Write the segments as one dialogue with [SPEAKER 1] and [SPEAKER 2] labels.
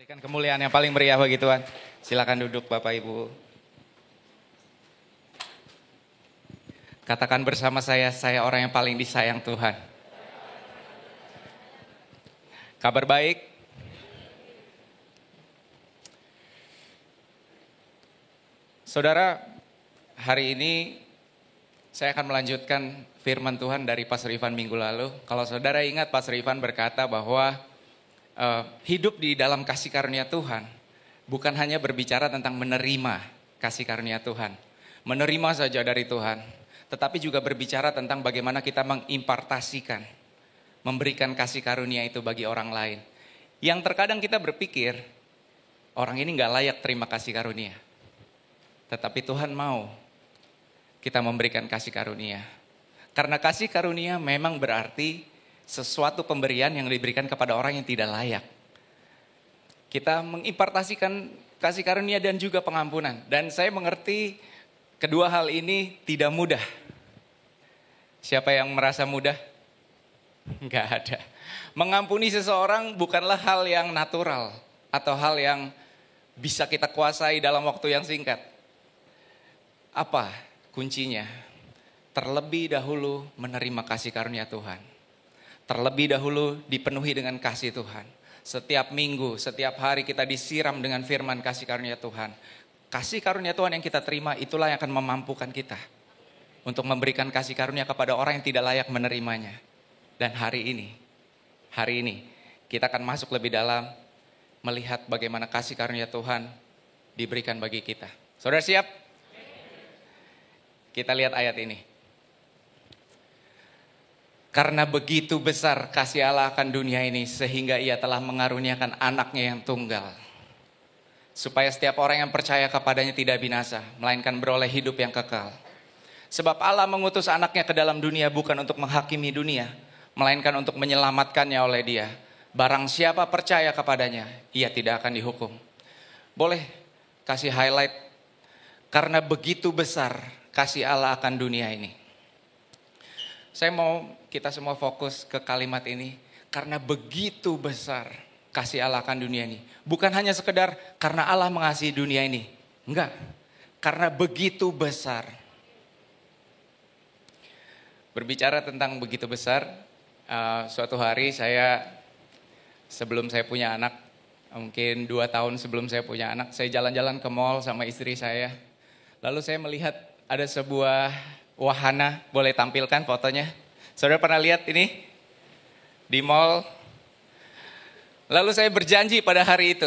[SPEAKER 1] Berikan kemuliaan yang paling meriah bagi Tuhan. Silakan duduk Bapak Ibu. Katakan bersama saya orang yang paling disayang Tuhan. Kabar baik? Saudara, hari ini saya akan melanjutkan firman Tuhan dari Pastor Ivan minggu lalu. Kalau saudara ingat, Pastor Ivan berkata bahwa hidup di dalam kasih karunia Tuhan bukan hanya berbicara tentang menerima kasih karunia Tuhan, menerima saja dari Tuhan, tetapi juga berbicara tentang bagaimana kita mengimpartasikan, memberikan kasih karunia itu bagi orang lain. Yang terkadang kita berpikir, orang ini gak layak terima kasih karunia. Tetapi Tuhan mau kita memberikan kasih karunia. Karena kasih karunia memang berarti sesuatu pemberian yang diberikan kepada orang yang tidak layak. Kita mengimpartasikan kasih karunia dan juga pengampunan. Dan saya mengerti kedua hal ini tidak mudah. Siapa yang merasa mudah? Enggak ada. Mengampuni seseorang bukanlah hal yang natural atau hal yang bisa kita kuasai dalam waktu yang singkat. Apa kuncinya? Terlebih dahulu menerima kasih karunia Tuhan. Terlebih dahulu dipenuhi dengan kasih Tuhan. Setiap minggu, setiap hari kita disiram dengan firman kasih karunia Tuhan. Kasih karunia Tuhan yang kita terima itulah yang akan memampukan kita untuk memberikan kasih karunia kepada orang yang tidak layak menerimanya. Dan hari ini kita akan masuk lebih dalam melihat bagaimana kasih karunia Tuhan diberikan bagi kita. Saudara siap? Kita lihat ayat ini. Karena begitu besar kasih Allah akan dunia ini sehingga ia telah mengaruniakan anaknya yang tunggal. Supaya setiap orang yang percaya kepadanya tidak binasa, melainkan beroleh hidup yang kekal. Sebab Allah mengutus anaknya ke dalam dunia bukan untuk menghakimi dunia, melainkan untuk menyelamatkannya oleh dia. Barang siapa percaya kepadanya, ia tidak akan dihukum. Boleh kasih highlight, karena begitu besar kasih Allah akan dunia ini. Saya mau kita semua fokus ke kalimat ini. Karena begitu besar kasih Allah akan dunia ini. Bukan hanya sekedar karena Allah mengasihi dunia ini. Enggak. Karena begitu besar. Berbicara tentang begitu besar. Suatu hari sebelum saya punya anak. Mungkin 2 tahun sebelum saya punya anak. Saya jalan-jalan ke mall sama istri saya. Lalu saya melihat ada sebuah wahana, boleh tampilkan fotonya. Saudara pernah lihat ini? Di mall. Lalu saya berjanji pada hari itu.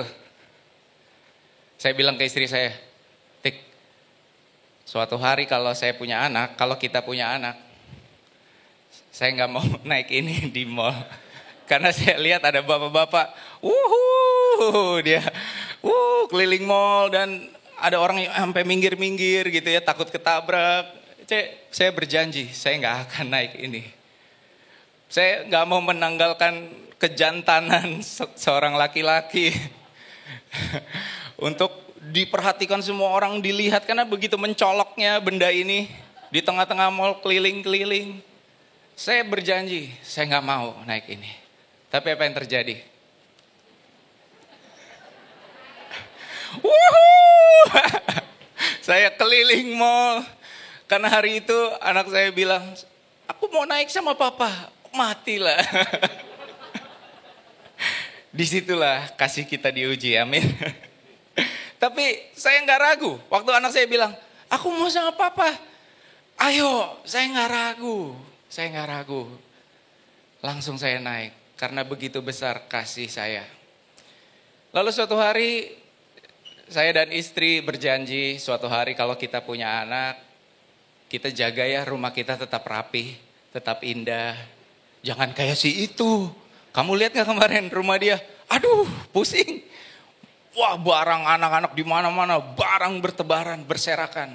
[SPEAKER 1] Saya bilang ke istri saya, Tik, suatu hari kalau saya punya anak, kalau kita punya anak, saya gak mau naik ini di mall. Karena saya lihat ada bapak-bapak, dia keliling mall dan ada orang yang sampai minggir-minggir gitu ya, takut ketabrak. Saya berjanji, saya gak akan naik ini. Saya gak mau menanggalkan kejantanan seorang laki-laki. Untuk diperhatikan semua orang, dilihat. Karena begitu mencoloknya benda ini. Di tengah-tengah mall keliling-keliling. Saya berjanji, saya gak mau naik ini. Tapi apa yang terjadi? Saya keliling mall. Karena hari itu anak saya bilang, aku mau naik sama papa, matilah. Disitulah kasih kita diuji, amin. Tapi saya gak ragu, waktu anak saya bilang, aku mau sama papa. Ayo, saya gak ragu. Langsung saya naik, karena begitu besar kasih saya. Lalu suatu hari, saya dan istri berjanji, suatu hari kalau kita punya anak, kita jaga ya rumah kita tetap rapi, tetap indah. Jangan kayak si itu. Kamu lihat gak kemarin rumah dia? Aduh, pusing. Wah, barang anak-anak di mana-mana, barang bertebaran, berserakan.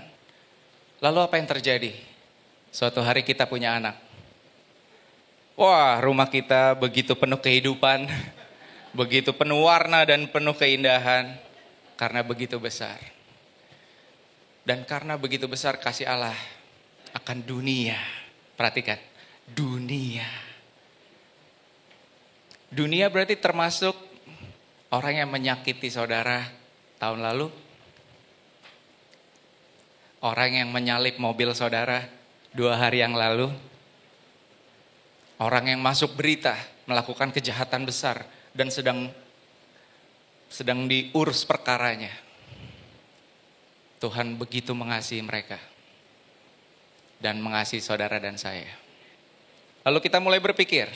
[SPEAKER 1] Lalu apa yang terjadi? Suatu hari kita punya anak. Wah, rumah kita begitu penuh kehidupan, begitu penuh warna dan penuh keindahan. Karena begitu besar. Dan karena begitu besar kasih Allah akan dunia. Perhatikan, dunia. Dunia berarti termasuk Orang yang menyakiti saudara tahun lalu. Orang yang menyalip mobil saudara 2 hari yang lalu. Orang yang masuk berita melakukan kejahatan besar dan sedang diurus perkaranya. Tuhan begitu mengasihi mereka dan mengasihi saudara dan saya. Lalu kita mulai berpikir,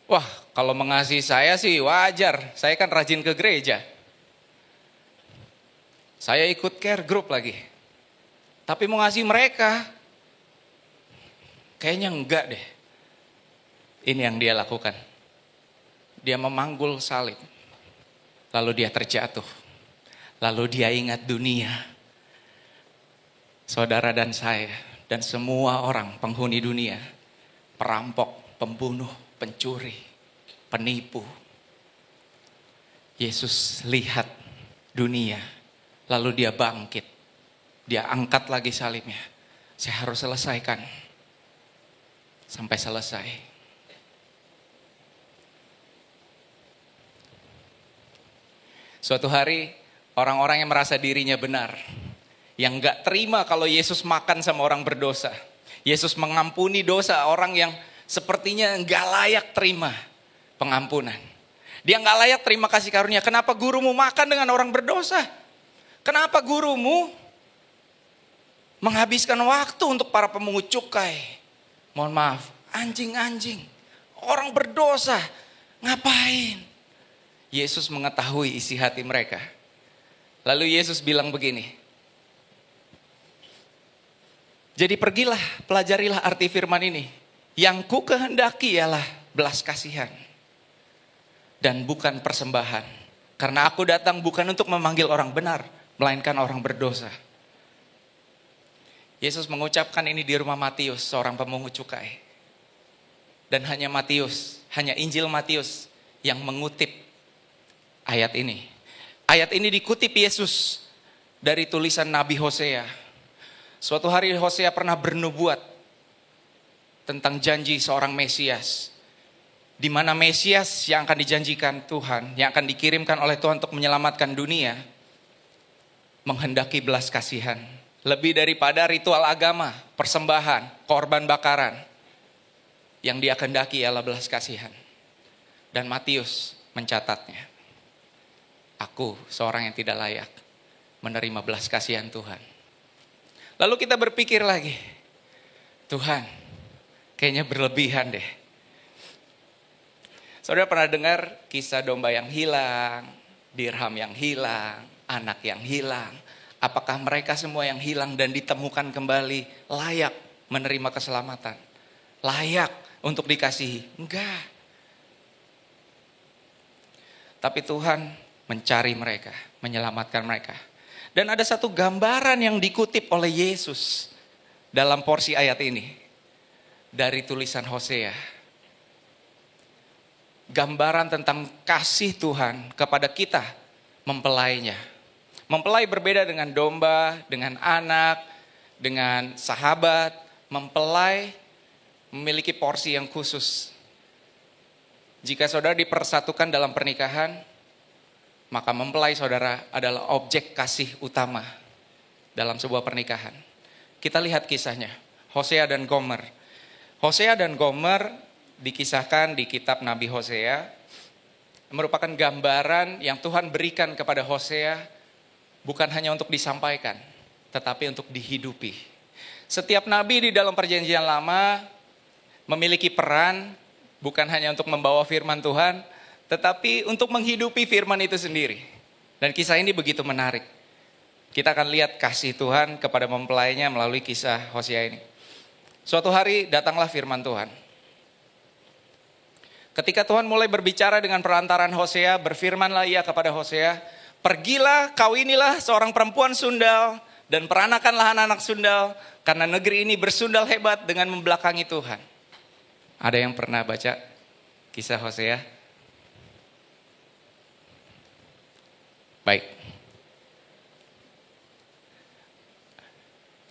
[SPEAKER 1] wah, kalau mengasihi saya sih wajar, saya kan rajin ke gereja. Saya ikut care group lagi. Tapi mengasihi mereka, kayaknya enggak deh. Ini yang dia lakukan. Dia memanggul salib. Lalu dia terjatuh. Lalu dia ingat dunia. Saudara dan saya, dan semua orang penghuni dunia. Perampok, pembunuh, pencuri, penipu. Yesus lihat dunia. Lalu dia bangkit. Dia angkat lagi salibnya. Saya harus selesaikan. Sampai selesai. Suatu hari, orang-orang yang merasa dirinya benar. Yang gak terima kalau Yesus makan sama orang berdosa. Yesus mengampuni dosa orang yang sepertinya gak layak terima pengampunan. Dia gak layak terima kasih karunia. Kenapa gurumu makan dengan orang berdosa? Kenapa gurumu menghabiskan waktu untuk para pemungut cukai? Mohon maaf, anjing-anjing, orang berdosa, ngapain? Yesus mengetahui isi hati mereka. Lalu Yesus bilang begini, jadi pergilah, pelajarilah arti firman ini. Yang ku kehendaki ialah belas kasihan dan bukan persembahan. Karena aku datang bukan untuk memanggil orang benar, melainkan orang berdosa. Yesus mengucapkan ini di rumah Matius, seorang pemungut cukai. Dan hanya Matius, hanya Injil Matius yang mengutip ayat ini. Ayat ini dikutip Yesus dari tulisan Nabi Hosea. Suatu hari Hosea pernah bernubuat tentang janji seorang Mesias. Di mana Mesias yang akan dijanjikan Tuhan, yang akan dikirimkan oleh Tuhan untuk menyelamatkan dunia, menghendaki belas kasihan. Lebih daripada ritual agama, persembahan, korban bakaran. Yang dia kehendaki ialah belas kasihan. Dan Matius mencatatnya. Aku seorang yang tidak layak menerima belas kasihan Tuhan. Lalu kita berpikir lagi, Tuhan, kayaknya berlebihan deh. Saudara pernah dengar kisah domba yang hilang, dirham yang hilang, anak yang hilang. Apakah mereka semua yang hilang dan ditemukan kembali layak menerima keselamatan? Layak untuk dikasihi? Enggak. Tapi Tuhan mencari mereka, menyelamatkan mereka. Dan ada satu gambaran yang dikutip oleh Yesus dalam porsi ayat ini. Dari tulisan Hosea. Gambaran tentang kasih Tuhan kepada kita mempelainya. Mempelai berbeda dengan domba, dengan anak, dengan sahabat. Mempelai memiliki porsi yang khusus. Jika saudara dipersatukan dalam pernikahan, maka mempelai saudara adalah objek kasih utama dalam sebuah pernikahan. Kita lihat kisahnya, Hosea dan Gomer. Hosea dan Gomer dikisahkan di kitab Nabi Hosea, merupakan gambaran yang Tuhan berikan kepada Hosea, bukan hanya untuk disampaikan, tetapi untuk dihidupi. Setiap nabi di dalam perjanjian lama memiliki peran, bukan hanya untuk membawa firman Tuhan, tetapi untuk menghidupi firman itu sendiri. Dan kisah ini begitu menarik. Kita akan lihat kasih Tuhan kepada mempelainya melalui kisah Hosea ini. Suatu hari datanglah firman Tuhan. Ketika Tuhan mulai berbicara dengan perantaran Hosea, berfirmanlah ia kepada Hosea, pergilah, kawinilah seorang perempuan sundal dan peranakanlah anak-anak sundal, karena negeri ini bersundal hebat dengan membelakangi Tuhan. Ada yang pernah baca kisah Hosea? Baik.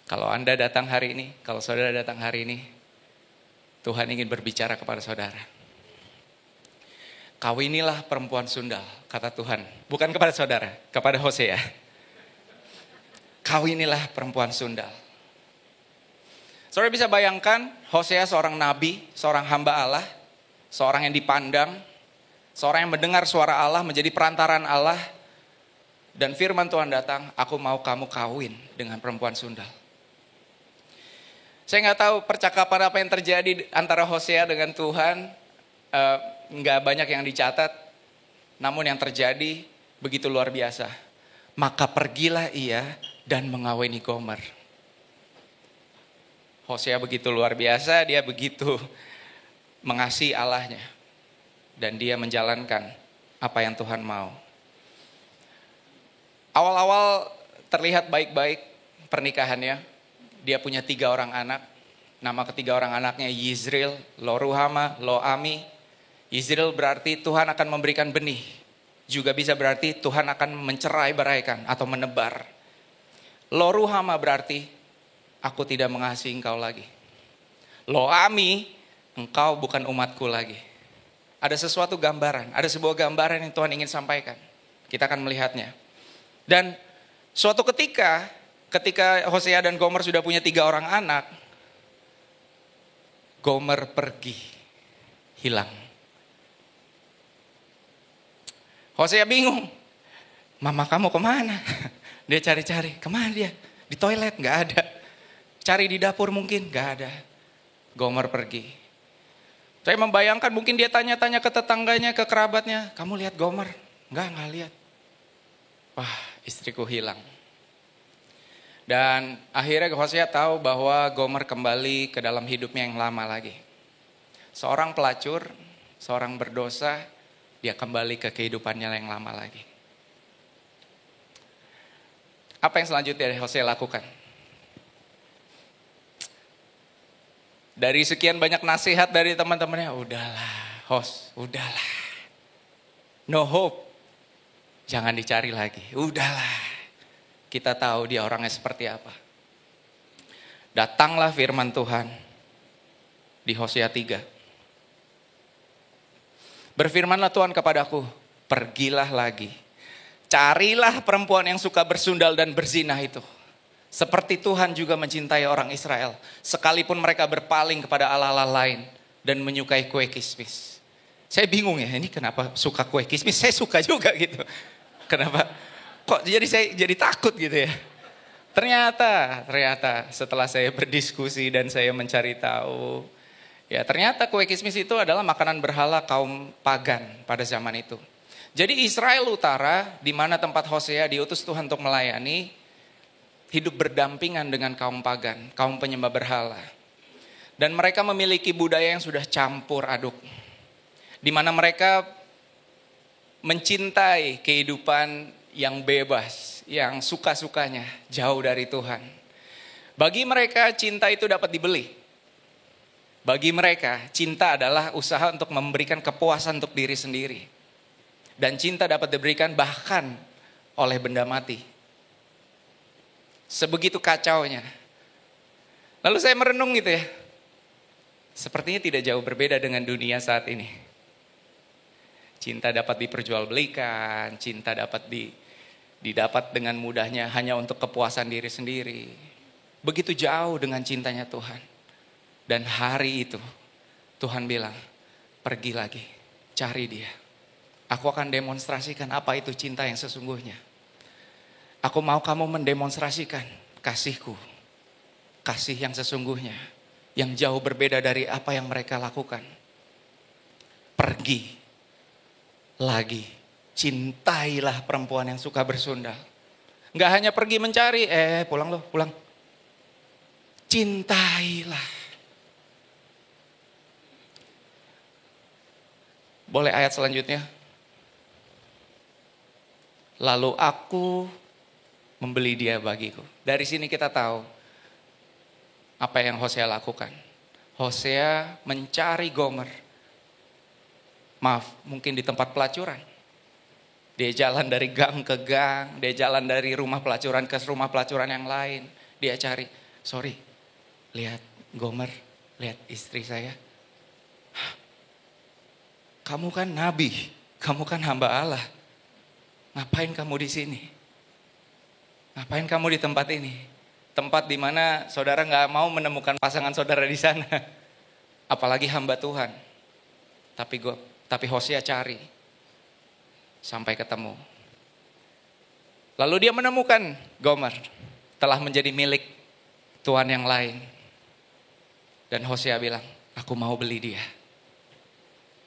[SPEAKER 1] Kalau Anda datang hari ini, kalau saudara datang hari ini, Tuhan ingin berbicara kepada saudara. Kawinilah perempuan sundal, kata Tuhan. Bukan kepada saudara, kepada Hosea. Kawinilah perempuan sundal. Saudara bisa bayangkan Hosea seorang nabi, seorang hamba Allah, seorang yang dipandang, seorang yang mendengar suara Allah, menjadi perantaran Allah. Dan firman Tuhan datang, aku mau kamu kawin dengan perempuan sundal. Saya nggak tahu percakapan apa yang terjadi antara Hosea dengan Tuhan. Nggak banyak yang dicatat. Namun yang terjadi begitu luar biasa. Maka pergilah ia dan mengawini Gomer. Hosea begitu luar biasa, dia begitu mengasihi Allahnya. Dan dia menjalankan apa yang Tuhan mau. Awal-awal terlihat baik-baik pernikahannya. Dia punya 3 orang anak. Nama ketiga orang anaknya Yizril, Loruhama, Loami. Yizril berarti Tuhan akan memberikan benih. Juga bisa berarti Tuhan akan mencerai-beraikan atau menebar. Loruhama berarti aku tidak mengasihi engkau lagi. Loami, engkau bukan umatku lagi. Ada sesuatu gambaran, ada sebuah gambaran yang Tuhan ingin sampaikan. Kita akan melihatnya. Dan suatu ketika Hosea dan Gomer sudah punya 3 orang anak, Gomer pergi, hilang. Hosea bingung, mama kamu kemana? Dia cari-cari, kemana dia? Di toilet, gak ada. Cari di dapur mungkin, gak ada. Gomer pergi. Saya membayangkan mungkin dia tanya-tanya ke tetangganya, ke kerabatnya, kamu lihat Gomer? Enggak lihat. Wah, istriku hilang. Dan akhirnya Hosea tahu bahwa Gomer kembali ke dalam hidupnya yang lama lagi. Seorang pelacur, seorang berdosa, dia kembali ke kehidupannya yang lama lagi. Apa yang selanjutnya Hosea lakukan? Dari sekian banyak nasihat dari teman-temannya, udahlah. No hope. Jangan dicari lagi, udahlah. Kita tahu dia orangnya seperti apa. Datanglah firman Tuhan di Hosea 3. Berfirmanlah Tuhan kepadaku, pergilah lagi. Carilah perempuan yang suka bersundal dan berzina itu. Seperti Tuhan juga mencintai orang Israel. Sekalipun mereka berpaling kepada Allah-Allah lain dan menyukai kue kismis. Saya bingung ya, ini kenapa suka kue kismis? Saya suka juga gitu. Kenapa? Kok saya jadi takut gitu ya? Ternyata setelah saya berdiskusi dan saya mencari tahu, ya ternyata kue kismis itu adalah makanan berhala kaum pagan pada zaman itu. Jadi Israel Utara, di mana tempat Hosea diutus Tuhan untuk melayani, hidup berdampingan dengan kaum pagan, kaum penyembah berhala. Dan mereka memiliki budaya yang sudah campur aduk. Di mana mereka mencintai kehidupan yang bebas, yang suka-sukanya, jauh dari Tuhan. Bagi mereka cinta itu dapat dibeli. Bagi mereka cinta adalah usaha untuk memberikan kepuasan untuk diri sendiri. Dan cinta dapat diberikan bahkan oleh benda mati. Sebegitu kacaunya. Lalu saya merenung gitu ya. Sepertinya tidak jauh berbeda dengan dunia saat ini. Cinta dapat diperjualbelikan, cinta dapat didapat dengan mudahnya hanya untuk kepuasan diri sendiri. Begitu jauh dengan cintanya Tuhan. Dan hari itu Tuhan bilang, pergi lagi, cari dia. Aku akan demonstrasikan apa itu cinta yang sesungguhnya. Aku mau kamu mendemonstrasikan kasihku. Kasih yang sesungguhnya. Yang jauh berbeda dari apa yang mereka lakukan. Pergi lagi. Cintailah perempuan yang suka bersundal. Enggak hanya pergi mencari, pulang. Cintailah. Boleh ayat selanjutnya? Lalu aku membeli dia bagiku. Dari sini kita tahu apa yang Hosea lakukan. Hosea mencari Gomer. Mungkin di tempat pelacuran. Dia jalan dari gang ke gang, dia jalan dari rumah pelacuran ke rumah pelacuran yang lain. Dia cari, lihat Gomer, lihat istri saya. kamu kan nabi, kamu kan hamba Allah. Ngapain kamu di sini? Ngapain kamu di tempat ini? Tempat di mana saudara nggak mau menemukan pasangan saudara di sana. Apalagi hamba Tuhan. Tapi Hosea cari sampai ketemu. Lalu dia menemukan Gomer telah menjadi milik tuan yang lain. Dan Hosea bilang, aku mau beli dia.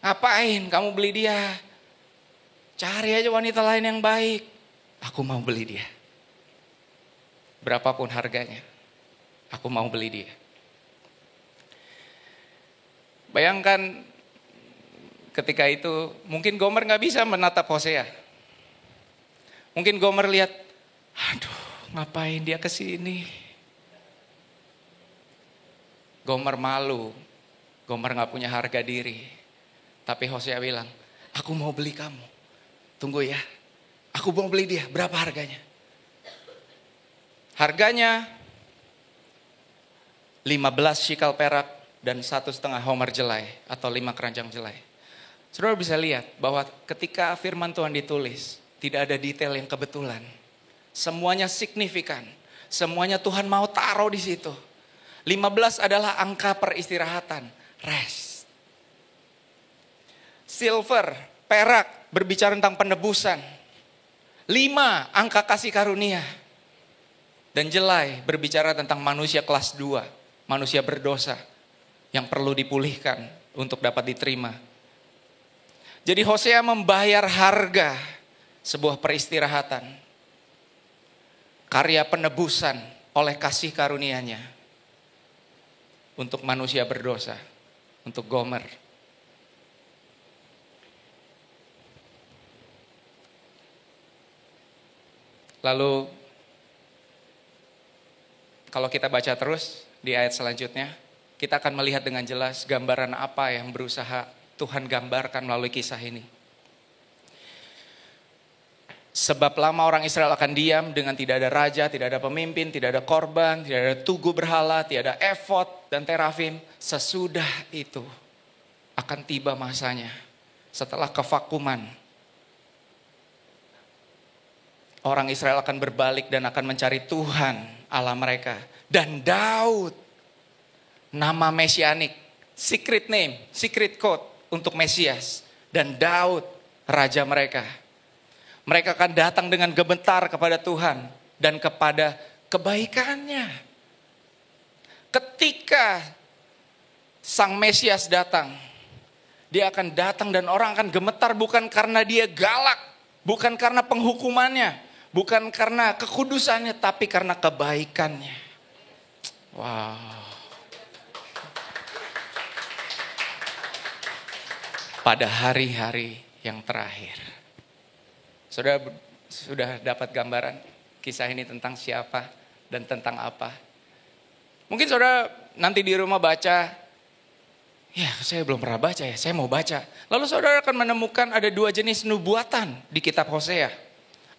[SPEAKER 1] Ngapain kamu beli dia? Cari aja wanita lain yang baik. Aku mau beli dia. Berapapun harganya, aku mau beli dia. Bayangkan ketika itu mungkin Gomer gak bisa menatap Hosea. Mungkin Gomer lihat, aduh ngapain dia kesini. Gomer malu, Gomer gak punya harga diri. Tapi Hosea bilang, aku mau beli kamu. Tunggu ya, aku mau beli dia, berapa harganya? Harganya 15 shikal perak dan 1,5 homer jelai atau 5 keranjang jelai. Saudara bisa lihat bahwa ketika firman Tuhan ditulis, tidak ada detail yang kebetulan. Semuanya signifikan. Semuanya Tuhan mau taruh di situ. 15 adalah angka peristirahatan, rest. Silver, perak berbicara tentang penebusan. 5 angka kasih karunia. Dan jelai berbicara tentang manusia kelas 2, manusia berdosa yang perlu dipulihkan untuk dapat diterima. Jadi Hosea membayar harga sebuah peristirahatan, karya penebusan oleh kasih karunia-Nya untuk manusia berdosa, untuk Gomer. Lalu kalau kita baca terus di ayat selanjutnya, kita akan melihat dengan jelas gambaran apa yang berusaha Tuhan gambarkan melalui kisah ini. Sebab lama orang Israel akan diam dengan tidak ada raja, tidak ada pemimpin, tidak ada korban, tidak ada tugu berhala, tidak ada efod dan terafim. Sesudah itu akan tiba masanya setelah kevakuman. Orang Israel akan berbalik dan akan mencari Tuhan Allah mereka. Dan Daud, nama mesianik, secret name, secret code untuk Mesias. Dan Daud, raja mereka. Mereka akan datang dengan gemetar kepada Tuhan dan kepada kebaikannya. Ketika Sang Mesias datang, dia akan datang dan orang akan gemetar bukan karena dia galak, bukan karena penghukumannya, bukan karena kekudusannya, tapi karena kebaikannya. Wow. Pada hari-hari yang terakhir. Saudara sudah dapat gambaran kisah ini tentang siapa dan tentang apa? Mungkin saudara nanti di rumah baca, ya saya belum pernah baca ya, saya mau baca. Lalu saudara akan menemukan ada 2 jenis nubuatan di kitab Hosea.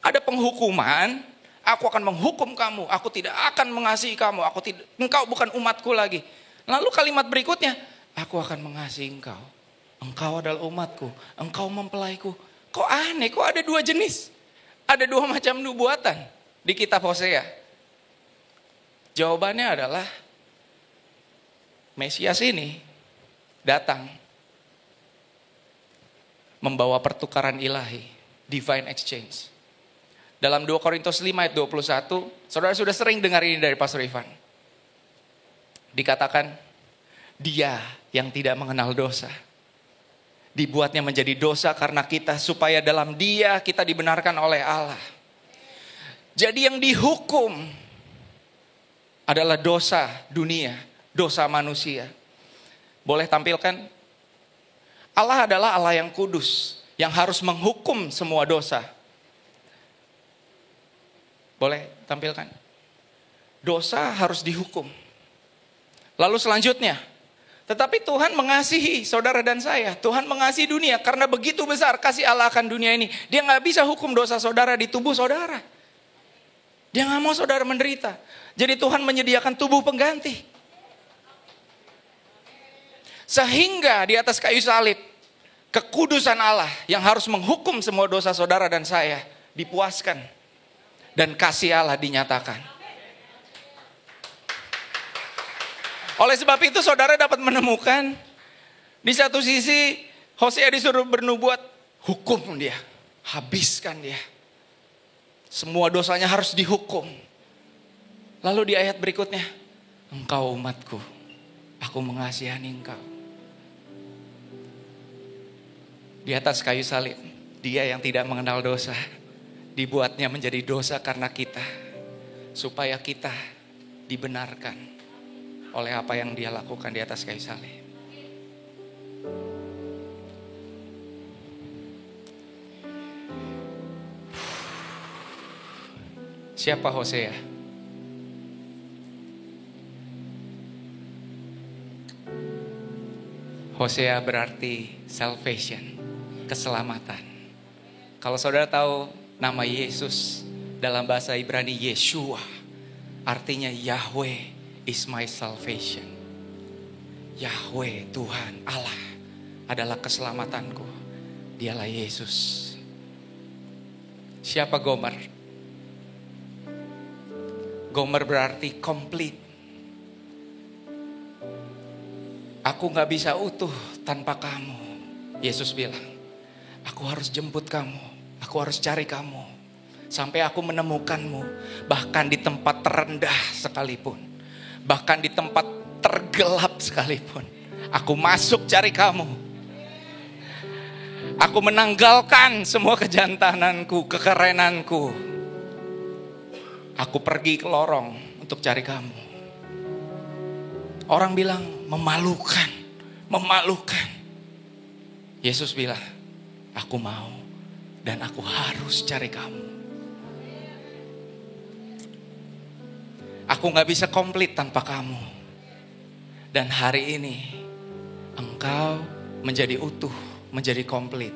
[SPEAKER 1] Ada penghukuman, aku akan menghukum kamu, aku tidak akan mengasihi kamu, engkau bukan umatku lagi. Lalu kalimat berikutnya, aku akan mengasihi engkau, engkau adalah umatku, engkau mempelaiku. Kok aneh, kok ada 2 jenis? Ada 2 macam nubuatan di kitab Hosea. Jawabannya adalah Mesias ini datang membawa pertukaran ilahi, divine exchange. Dalam 2 Korintus 5 ayat 21, saudara sudah sering dengar ini dari Pastor Ivan. Dikatakan, dia yang tidak mengenal dosa dibuatnya menjadi dosa karena kita, supaya dalam dia kita dibenarkan oleh Allah. Jadi yang dihukum adalah dosa dunia, dosa manusia. Boleh tampilkan? Allah adalah Allah yang kudus, yang harus menghukum semua dosa. Boleh tampilkan? Dosa harus dihukum. Lalu selanjutnya, tetapi Tuhan mengasihi saudara dan saya. Tuhan mengasihi dunia karena begitu besar kasih Allah akan dunia ini. Dia gak bisa hukum dosa saudara di tubuh saudara. Dia gak mau saudara menderita. Jadi Tuhan menyediakan tubuh pengganti. Sehingga di atas kayu salib, Kekudusan Allah yang harus menghukum semua dosa saudara dan saya dipuaskan. Dan kasih Allah dinyatakan. Oleh sebab itu saudara dapat menemukan, di satu sisi Hosea disuruh bernubuat, hukum dia, habiskan dia. Semua dosanya harus dihukum. Lalu di ayat berikutnya, engkau umatku, aku mengasihani engkau. Di atas kayu salib, dia yang tidak mengenal dosa, dibuatnya menjadi dosa karena kita, supaya kita dibenarkan oleh apa yang dia lakukan di atas kayu salib. Siapa Hosea? Hosea berarti salvation, keselamatan. Kalau saudara tahu nama Yesus dalam bahasa Ibrani Yeshua, artinya Yahweh is my salvation. Yahweh, Tuhan, Allah adalah keselamatanku. Dialah Yesus. Siapa Gomer? Gomer berarti komplit. Aku gak bisa utuh tanpa kamu. Yesus bilang, aku harus jemput kamu. Aku harus cari kamu. Sampai aku menemukanmu. Bahkan di tempat terendah sekalipun. Bahkan di tempat tergelap sekalipun. Aku masuk cari kamu. Aku menanggalkan semua kejantananku, kekerenanku. Aku pergi ke lorong untuk cari kamu. Orang bilang memalukan, memalukan. Yesus bilang, aku mau dan aku harus cari kamu. Aku gak bisa komplit tanpa kamu. Dan hari ini engkau menjadi utuh, menjadi komplit.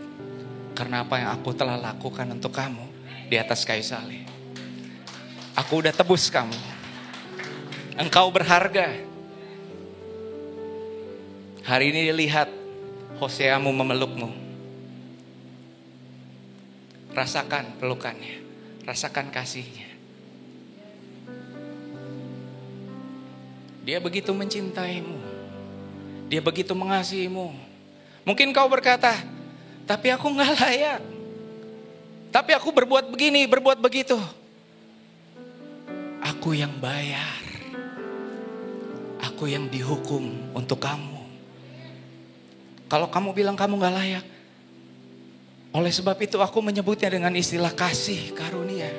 [SPEAKER 1] Karena apa yang aku telah lakukan untuk kamu di atas kayu salib. Aku udah tebus kamu. Engkau berharga. Hari ini lihat Hoseamu memelukmu. Rasakan pelukannya. Rasakan kasihnya. Dia begitu mencintaimu. Dia begitu mengasihimu. Mungkin kau berkata, tapi aku gak layak. Tapi aku berbuat begini, berbuat begitu. Aku yang bayar. Aku yang dihukum untuk kamu. Kalau kamu bilang kamu gak layak, oleh sebab itu aku menyebutnya dengan istilah kasih karunia.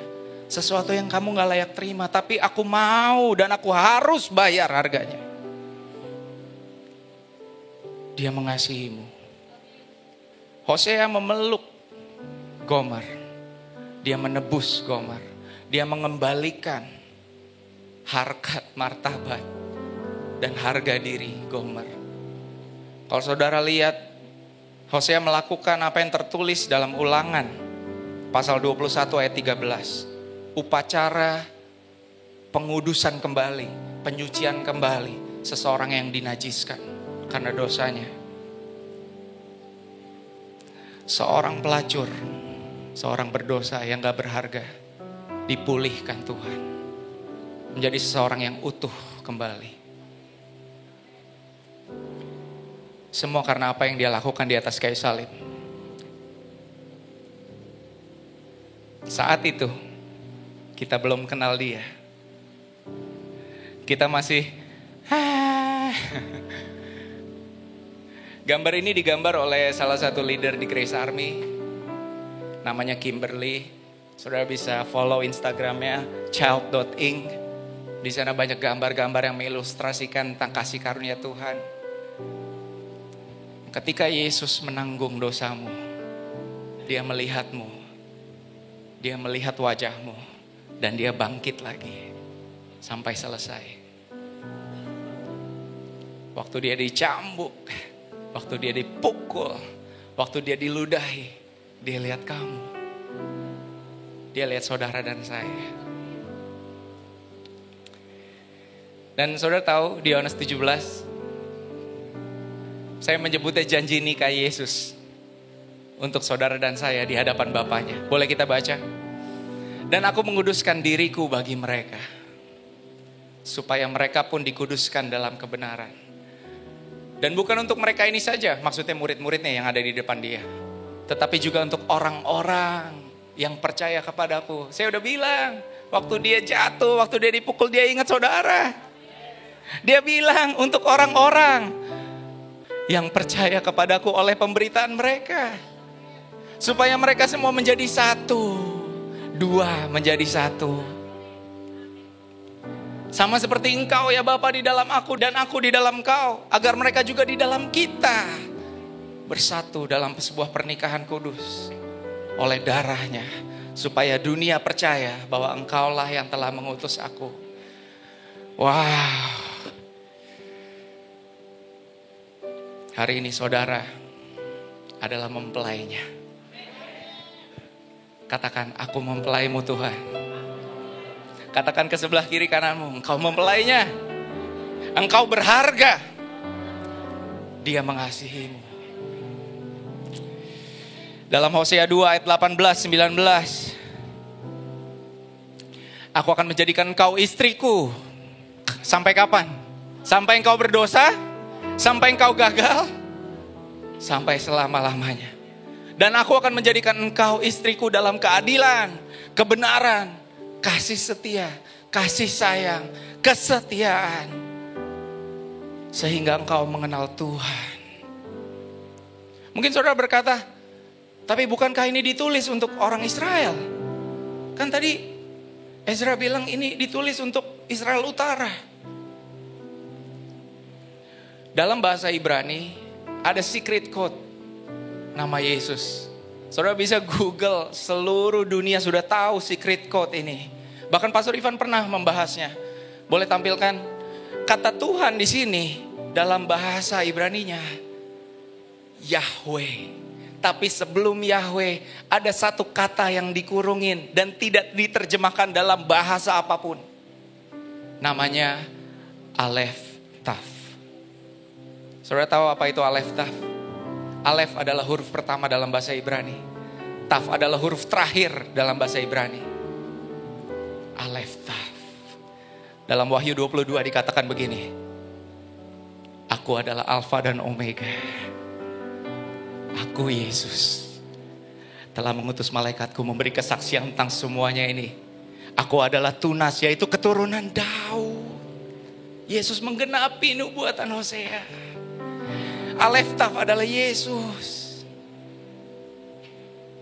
[SPEAKER 1] Sesuatu yang kamu gak layak terima, tapi aku mau dan aku harus bayar harganya. Dia mengasihimu. Hosea memeluk Gomer. Dia menebus Gomer. Dia mengembalikan harkat, martabat, dan harga diri Gomer. Kalau saudara lihat, Hosea melakukan apa yang tertulis dalam Ulangan pasal 21 ayat 13. Upacara pengudusan kembali, penyucian kembali seseorang yang dinajiskan karena dosanya. Seorang pelacur, seorang berdosa yang gak berharga, dipulihkan Tuhan. Menjadi seseorang yang utuh kembali. Semua karena apa yang dia lakukan di atas kayu salib. Saat itu, kita belum kenal dia. Kita masih, Gambar ini digambar oleh salah satu leader di Grace Army. Namanya Kimberly. Saudara bisa follow Instagramnya child.ing. Di sana banyak gambar-gambar yang mengilustrasikan tentang kasih karunia Tuhan. Ketika Yesus menanggung dosamu, dia melihatmu, dia melihat wajahmu, dan dia bangkit lagi sampai selesai. Waktu dia dicambuk, waktu dia dipukul, waktu dia diludahi, dia lihat kamu, dia lihat saudara dan saya. Dan saudara tahu di Yohanes 17, saya menyebutnya janji nikah Yesus. untuk saudara dan saya di hadapan Bapaknya. Boleh kita baca? Dan aku menguduskan diriku bagi mereka, supaya mereka pun dikuduskan dalam kebenaran. Dan bukan untuk mereka ini saja, maksudnya murid-muridnya yang ada di depan dia, tetapi juga untuk orang-orang yang percaya kepadaku. Saya udah bilang, waktu dia jatuh, waktu dia dipukul, dia ingat saudara. Dia bilang untuk orang-orang yang percaya kepadaku oleh pemberitaan mereka, supaya mereka semua menjadi satu, dua menjadi satu. Sama seperti engkau ya Bapa di dalam aku dan aku di dalam engkau, agar mereka juga di dalam kita, bersatu dalam sebuah pernikahan kudus oleh darahnya, supaya dunia percaya bahwa engkaulah yang telah mengutus aku. Wow. Hari ini saudara adalah mempelainya. Katakan, aku mempelaimu Tuhan. Katakan ke sebelah kiri kananmu, engkau mempelainya. Engkau berharga. Dia mengasihimu. Dalam Hosea 2 ayat 18-19. Aku akan menjadikan engkau istriku. Sampai kapan? Sampai engkau berdosa? Sampai engkau gagal? Sampai selama-lamanya. Dan aku akan menjadikan engkau istriku dalam keadilan, kebenaran, kasih setia, kasih sayang, kesetiaan. Sehingga engkau mengenal Tuhan. Mungkin saudara berkata, tapi bukankah ini ditulis untuk orang Israel? Kan tadi Ezra bilang ini ditulis untuk Israel Utara. Dalam bahasa Ibrani ada secret code nama Yesus. Saudara bisa Google, seluruh dunia sudah tahu secret code ini. Bahkan Pastor Ivan pernah membahasnya. Boleh tampilkan kata Tuhan di sini dalam bahasa Ibraninya Yahweh. Tapi sebelum Yahweh ada satu kata yang dikurungin dan tidak diterjemahkan dalam bahasa apapun. Namanya Alef Taf. Saudara tahu apa itu Alef Taf? Alef adalah huruf pertama dalam bahasa Ibrani. Taf adalah huruf terakhir dalam bahasa Ibrani. Alef Taf. Dalam Wahyu 22 dikatakan begini. Aku adalah Alfa dan Omega. Aku Yesus telah mengutus malaikatku memberi kesaksian tentang semuanya ini. Aku adalah Tunas, yaitu keturunan Daud. Yesus menggenapi nubuatan Hosea. Alef Taf adalah Yesus.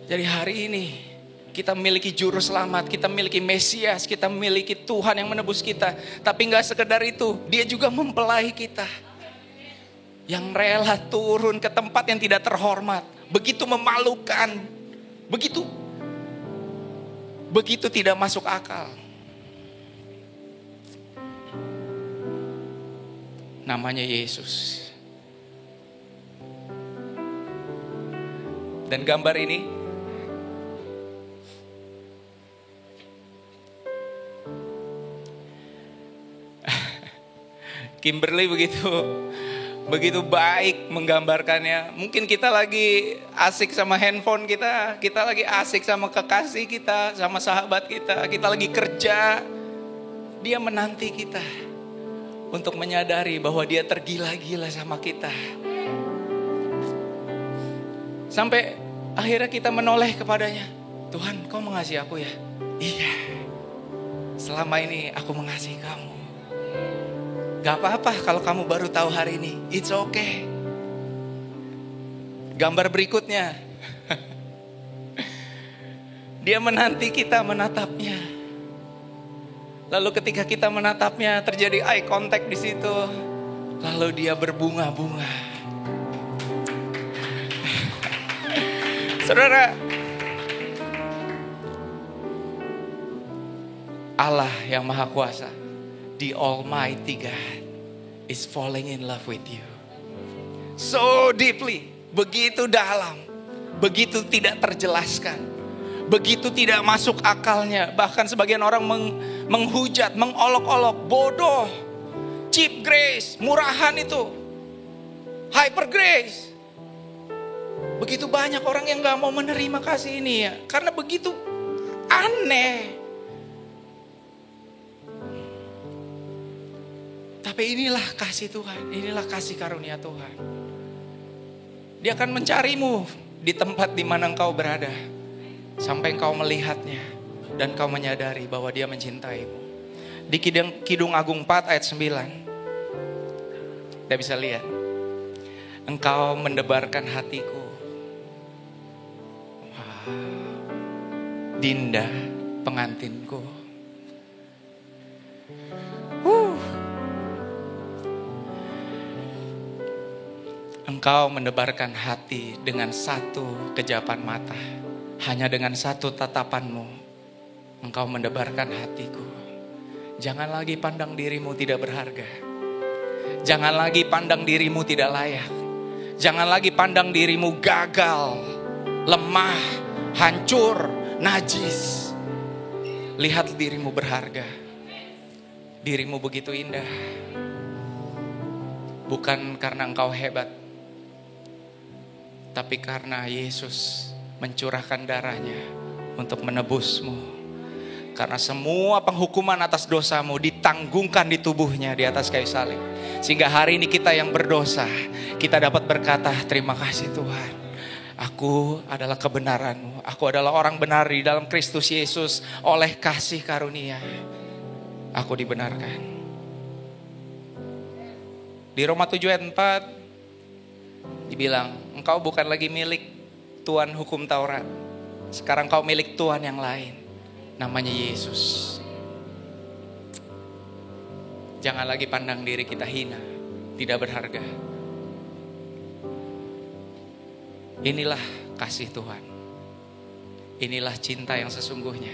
[SPEAKER 1] Jadi hari ini kita memiliki juru selamat, kita memiliki Mesias, kita memiliki Tuhan yang menebus kita. Tapi gak sekedar itu, dia juga mempelai kita. Yang rela turun ke tempat yang tidak terhormat. Begitu memalukan. Begitu tidak masuk akal. Namanya Yesus. Dan gambar ini Kimberly begitu baik menggambarkannya. Mungkin kita lagi asik sama handphone kita lagi asik sama kekasih kita, sama sahabat kita lagi kerja. Dia menanti kita untuk menyadari bahwa dia tergila-gila sama kita. Sampai akhirnya kita menoleh kepadanya. Tuhan, kau mengasihi aku ya? Iya. Selama ini aku mengasihi kamu. Gak apa-apa kalau kamu baru tahu hari ini. It's okay. Gambar berikutnya. Dia menanti kita menatapnya. Lalu ketika kita menatapnya terjadi eye contact di situ. Lalu dia berbunga-bunga. Saudara, Allah yang Maha Kuasa, the Almighty God, is falling in love with you. So deeply, begitu dalam, begitu tidak terjelaskan, begitu tidak masuk akalnya. Bahkan sebagian orang menghujat, mengolok-olok, bodoh, cheap grace, murahan itu, hyper grace. Begitu banyak orang yang gak mau menerima kasih ini ya. Karena begitu aneh. Tapi inilah kasih Tuhan. Inilah kasih karunia Tuhan. Dia akan mencarimu di tempat di mana engkau berada. Sampai engkau melihatnya. Dan engkau menyadari bahwa dia mencintaimu. Di Kidung Agung 4 ayat 9. Kita bisa lihat. Engkau mendebarkan hatiku. Dinda pengantinku. Engkau mendebarkan hati dengan satu kejapan mata. Hanya dengan satu tatapanmu. Engkau mendebarkan hatiku. Jangan lagi pandang dirimu tidak berharga. Jangan lagi pandang dirimu tidak layak. Jangan lagi pandang dirimu gagal, lemah, hancur, najis. Lihat dirimu berharga. Dirimu begitu indah. Bukan karena engkau hebat, tapi karena Yesus mencurahkan darahnya untuk menebusmu. Karena semua penghukuman atas dosamu ditanggungkan di tubuhnya di atas kayu salib. Sehingga hari ini kita yang berdosa, kita dapat berkata, terima kasih Tuhan. Aku adalah kebenaran-Mu. Aku adalah orang benar di dalam Kristus Yesus. Oleh kasih karunia, aku dibenarkan. Di Roma 7 ayat 4 dibilang, engkau bukan lagi milik Tuhan hukum Taurat. Sekarang kau milik Tuhan yang lain. Namanya Yesus. Jangan lagi pandang diri kita hina, tidak berharga. Inilah kasih Tuhan. Inilah cinta yang sesungguhnya.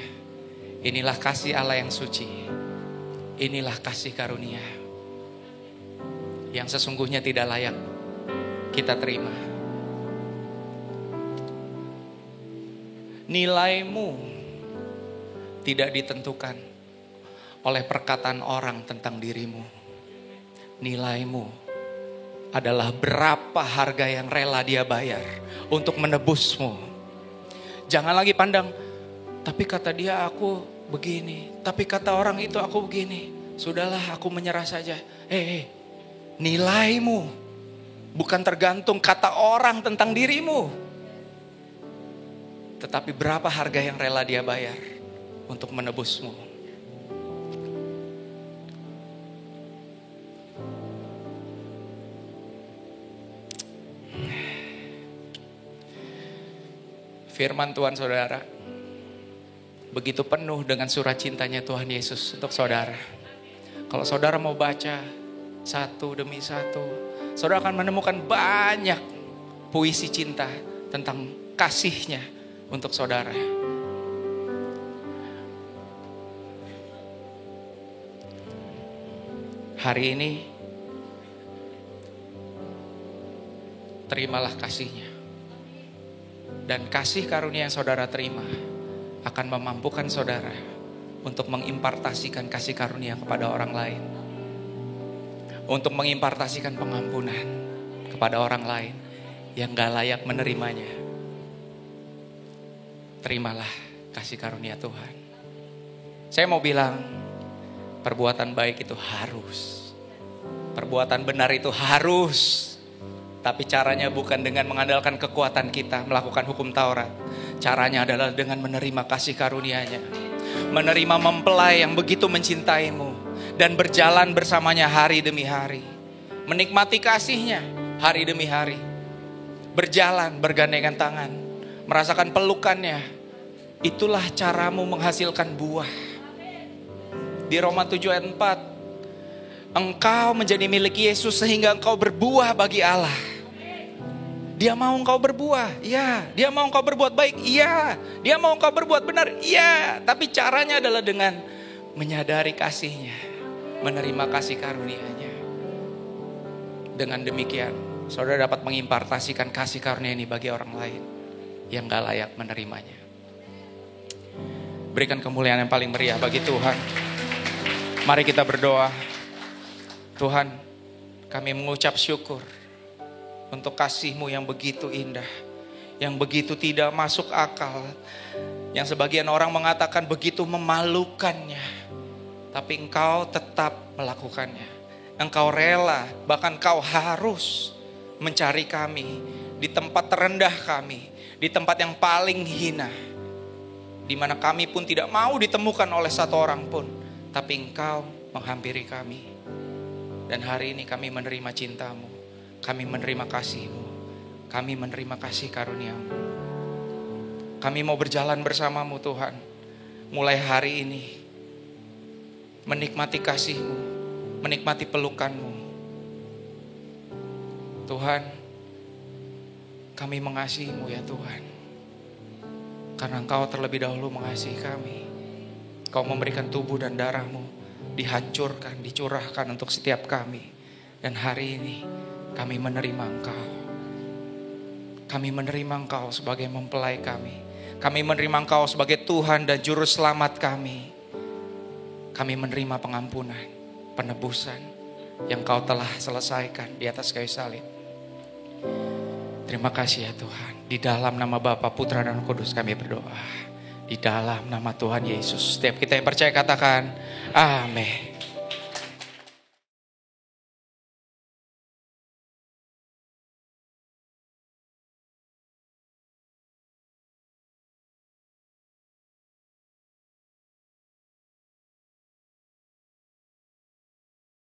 [SPEAKER 1] Inilah kasih Allah yang suci. Inilah kasih karunia yang sesungguhnya tidak layak kita terima. Nilaimu tidak ditentukan oleh perkataan orang tentang dirimu. Nilaimu adalah berapa harga yang rela dia bayar untuk menebusmu. Jangan lagi pandang, tapi kata dia aku begini, tapi kata orang itu aku begini. Sudahlah, aku menyerah saja. Nilaimu bukan tergantung kata orang tentang dirimu, tetapi berapa harga yang rela dia bayar untuk menebusmu. Firman Tuhan saudara begitu penuh dengan surat cintanya Tuhan Yesus untuk saudara. Kalau saudara mau baca satu demi satu, saudara akan menemukan banyak puisi cinta tentang kasihnya untuk saudara. Hari ini terimalah kasihnya. Dan kasih karunia yang saudara terima akan memampukan saudara untuk mengimpartasikan kasih karunia kepada orang lain. Untuk mengimpartasikan pengampunan kepada orang lain yang gak layak menerimanya. Terimalah kasih karunia Tuhan. Saya mau bilang, perbuatan baik itu harus. Perbuatan benar itu harus. Tapi caranya bukan dengan mengandalkan kekuatan kita melakukan hukum Taurat. Caranya adalah dengan menerima kasih karunia-Nya. Menerima mempelai yang begitu mencintaimu. Dan berjalan bersamanya hari demi hari. Menikmati kasih-Nya hari demi hari. Berjalan bergandengan tangan. Merasakan pelukannya. Itulah caramu menghasilkan buah. Di Roma 7 ayat 4. Engkau menjadi milik Yesus sehingga engkau berbuah bagi Allah. Dia mau engkau berbuah, iya. Dia mau engkau berbuat baik, iya. Dia mau engkau berbuat benar, iya. Tapi caranya adalah dengan menyadari kasih-Nya, menerima kasih karunia-Nya. Dengan demikian, saudara dapat mengimpartasikan kasih karunia ini bagi orang lain yang gak layak menerimanya. Berikan kemuliaan yang paling meriah bagi Tuhan. Mari kita berdoa. Tuhan, kami mengucap syukur untuk kasih-Mu yang begitu indah, yang begitu tidak masuk akal, yang sebagian orang mengatakan begitu memalukannya, tapi Engkau tetap melakukannya. Engkau rela, bahkan Kau harus mencari kami di tempat terendah kami, di tempat yang paling hina, di mana kami pun tidak mau ditemukan oleh satu orang pun, tapi Engkau menghampiri kami. Dan hari ini kami menerima cinta-Mu, kami menerima kasih-Mu, kami menerima kasih karunia-Mu. Kami mau berjalan bersama-Mu Tuhan, mulai hari ini, menikmati kasih-Mu, menikmati pelukan-Mu. Tuhan, kami mengasihi-Mu ya Tuhan, karena Engkau terlebih dahulu mengasihi kami. Kau memberikan tubuh dan darah-Mu, dihancurkan, dicurahkan untuk setiap kami. Dan hari ini kami menerima Engkau. Kami menerima Engkau sebagai mempelai kami. Kami menerima Engkau sebagai Tuhan dan Juru Selamat kami. Kami menerima pengampunan, penebusan yang Kau telah selesaikan di atas kayu salib. Terima kasih ya Tuhan. Di dalam nama Bapa, Putra dan Roh Kudus kami berdoa. Di dalam nama Tuhan Yesus. Setiap kita yang percaya katakan amin.